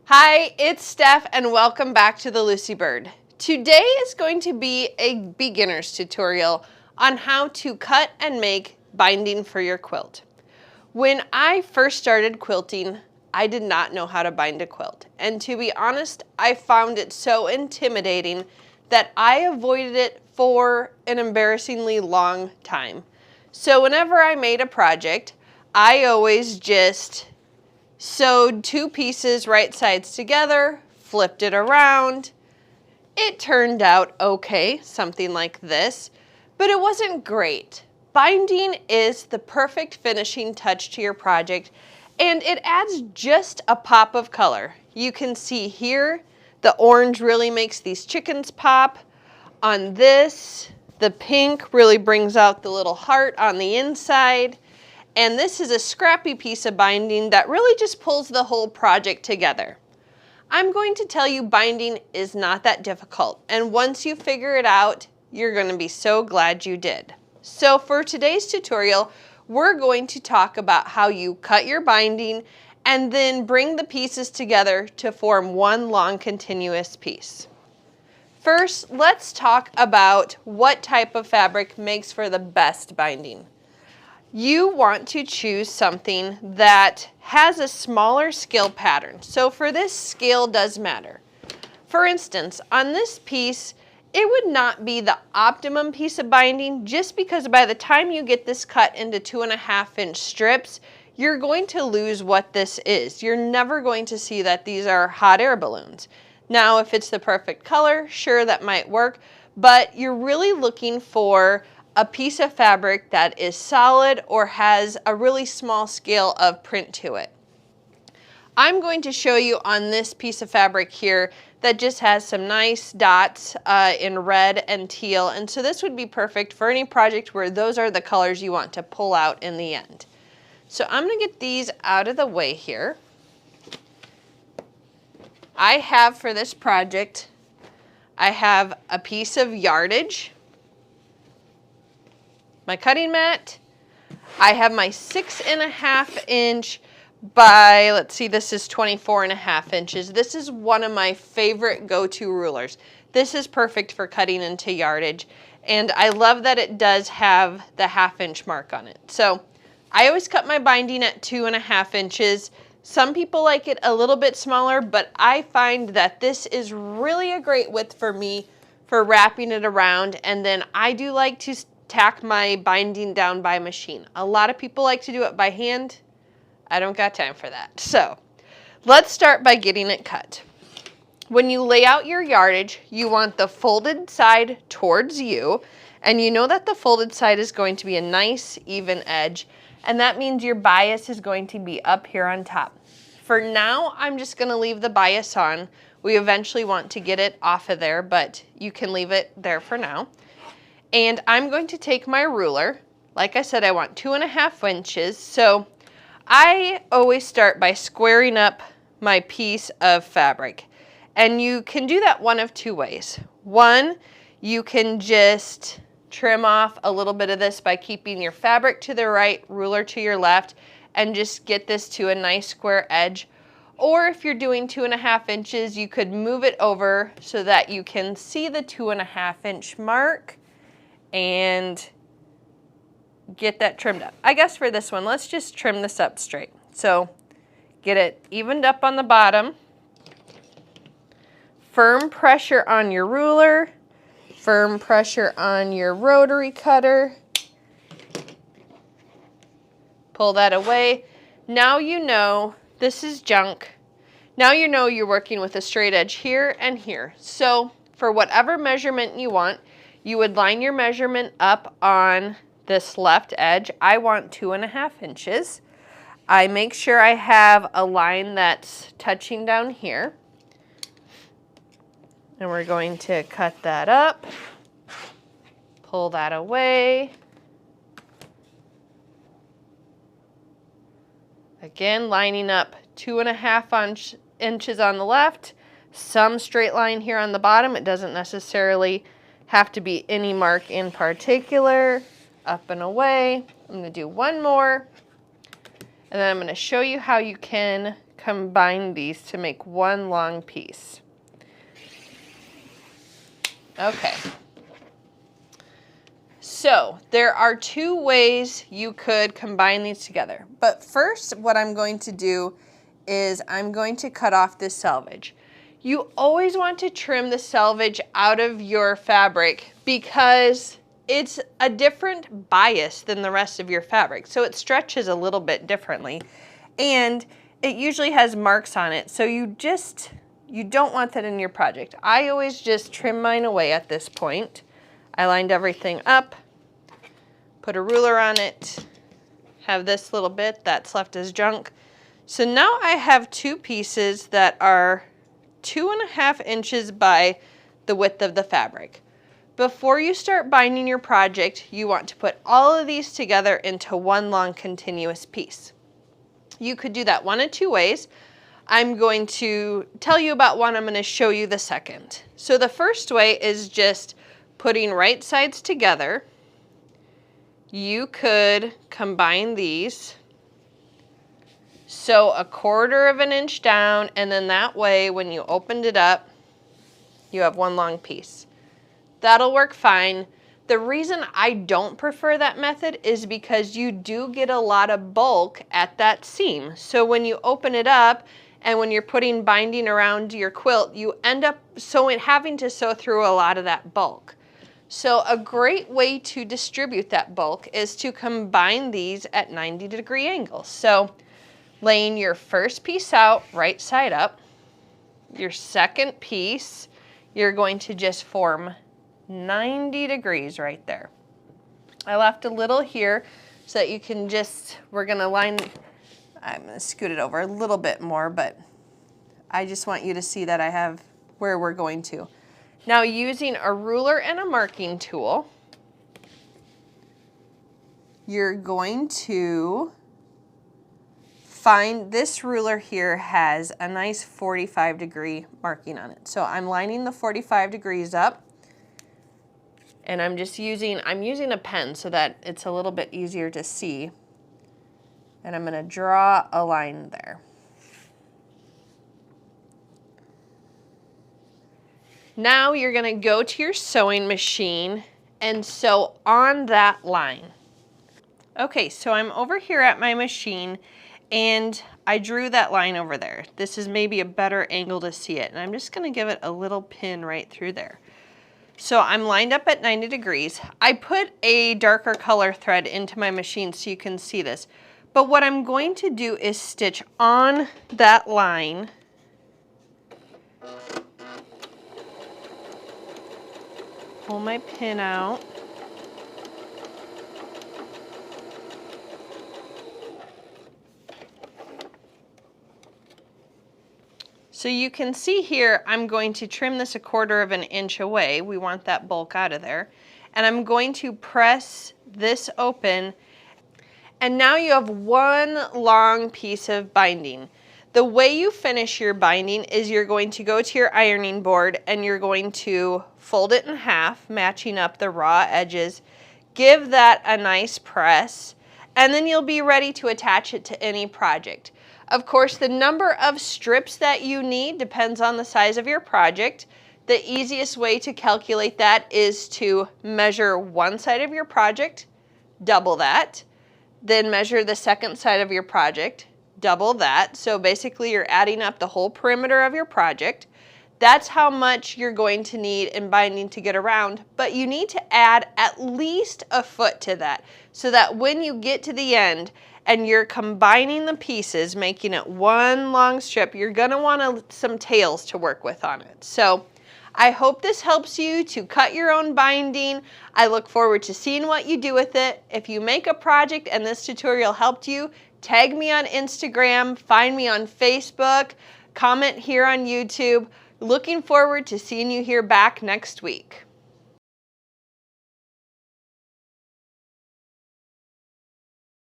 Hi, it's Steph and welcome back to the Lucy Bird. Today is going to be a beginner's tutorial on how to cut and make binding for your quilt. When I first started quilting, I did not know how to bind a quilt. And to be honest, I found it so intimidating that I avoided it for an embarrassingly long time. So whenever I made a project, I always just sewed two pieces right sides together, flipped it around. It turned out okay, something like this, but it wasn't great. Binding is the perfect finishing touch to your project, and it adds just a pop of color. You can see here, the orange really makes these chickens pop. On this, the pink really brings out the little heart on the inside. And this is a scrappy piece of binding that really just pulls the whole project together. I'm going to tell you binding is not that difficult, and once you figure it out, you're going to be so glad you did. So for today's tutorial, we're going to talk about how you cut your binding and then bring the pieces together to form one long continuous piece. First, let's talk about what type of fabric makes for the best binding. You want to choose something that has a smaller scale pattern. So for this, scale does matter. For instance, on this piece, it would not be the optimum piece of binding just because by the time you get this cut into 2.5-inch strips, you're going to lose what this is. You're never going to see that these are hot air balloons. Now, if it's the perfect color, sure, that might work, but you're really looking for a piece of fabric that is solid or has a really small scale of print to it. I'm going to show you on this piece of fabric here that just has some nice dots in red and teal, and so this would be perfect for any project where those are the colors you want to pull out in the end. So I'm going to get these out of the way here. I have for this project, I have a piece of yardage, my cutting mat. I have my 6.5-inch by, let's see, this is 24.5 inches. This is one of my favorite go-to rulers. This is perfect for cutting into yardage, and I love that it does have the 1/2 inch mark on it. So I always cut my binding at 2.5 inches. Some people like it a little bit smaller, but I find that this is really a great width for me for wrapping it around, and then I do like to tack my binding down by machine. A lot of people like to do it by hand. I don't got time for that. So let's start by getting it cut. When you lay out your yardage, you want the folded side towards you, and you know that the folded side is going to be a nice even edge, and that means your bias is going to be up here on top. For now, I'm just going to leave the bias on. We eventually want to get it off of there, but you can leave it there for now. And I'm going to take my ruler. Like I said, I want 2.5 inches. So I always start by squaring up my piece of fabric. And you can do that one of two ways. One, you can just trim off a little bit of this by keeping your fabric to the right, ruler to your left, and just get this to a nice square edge. Or if you're doing 2.5 inches, you could move it over so that you can see the 2.5-inch mark and get that trimmed up. I guess for this one, let's just trim this up straight. So get it evened up on the bottom. Firm pressure on your ruler. Firm pressure on your rotary cutter. Pull that away. Now you know this is junk. Now you know you're working with a straight edge here and here. So for whatever measurement you want, you would line your measurement up on this left edge. I want 2.5 inches. I make sure I have a line that's touching down here. And we're going to cut that up, pull that away. Again, lining up 2.5 inches on the left, some straight line here on the bottom. It doesn't necessarily have to be any mark in particular. Up and away. I'm going to do one more, and then I'm going to show you how you can combine these to make one long piece. Okay. So there are two ways you could combine these together. But first, what I'm going to do is I'm going to cut off this selvage. You always want to trim the selvage out of your fabric because it's a different bias than the rest of your fabric. So it stretches a little bit differently. And it usually has marks on it. So you don't want that in your project. I always just trim mine away at this point. I lined everything up, put a ruler on it, have this little bit that's left as junk. So now I have two pieces that are 2.5 inches by the width of the fabric. Before you start binding your project, you want to put all of these together into one long continuous piece. You could do that one of two ways. I'm going to tell you about one, I'm going to show you the second. So the first way is just putting right sides together. You could combine these. So 1/4 inch down, and then that way when you opened it up, you have one long piece. That'll work fine. The reason I don't prefer that method is because you do get a lot of bulk at that seam. So when you open it up and when you're putting binding around your quilt, you end up having to sew through a lot of that bulk. So a great way to distribute that bulk is to combine these at 90-degree angles. So laying your first piece out right side up, your second piece, you're going to just form 90 degrees right there. I left a little here so that you can we're gonna line, I'm gonna scoot it over a little bit more, but I just want you to see that I have where we're going to. Now using a ruler and a marking tool, you're going to find this ruler here has a nice 45-degree marking on it. So I'm lining the 45 degrees up. And I'm using a pen so that it's a little bit easier to see. And I'm going to draw a line there. Now you're going to go to your sewing machine and sew on that line. Okay, so I'm over here at my machine and I drew that line over there. This is maybe a better angle to see it. And I'm just going to give it a little pin right through there. So I'm lined up at 90 degrees. I put a darker color thread into my machine so you can see this. But what I'm going to do is stitch on that line. Pull my pin out. So you can see here, I'm going to trim this 1/4 inch away. We want that bulk out of there. And I'm going to press this open. And now you have one long piece of binding. The way you finish your binding is you're going to go to your ironing board and you're going to fold it in half, matching up the raw edges. Give that a nice press, and then you'll be ready to attach it to any project. Of course, the number of strips that you need depends on the size of your project. The easiest way to calculate that is to measure one side of your project, double that, then measure the second side of your project, double that. So basically you're adding up the whole perimeter of your project. That's how much you're going to need in binding to get around, but you need to add at least a foot to that so that when you get to the end and you're combining the pieces, making it one long strip, you're gonna want some tails to work with on it. So I hope this helps you to cut your own binding. I look forward to seeing what you do with it. If you make a project and this tutorial helped you, tag me on Instagram, find me on Facebook, comment here on YouTube. Looking forward to seeing you here back next week.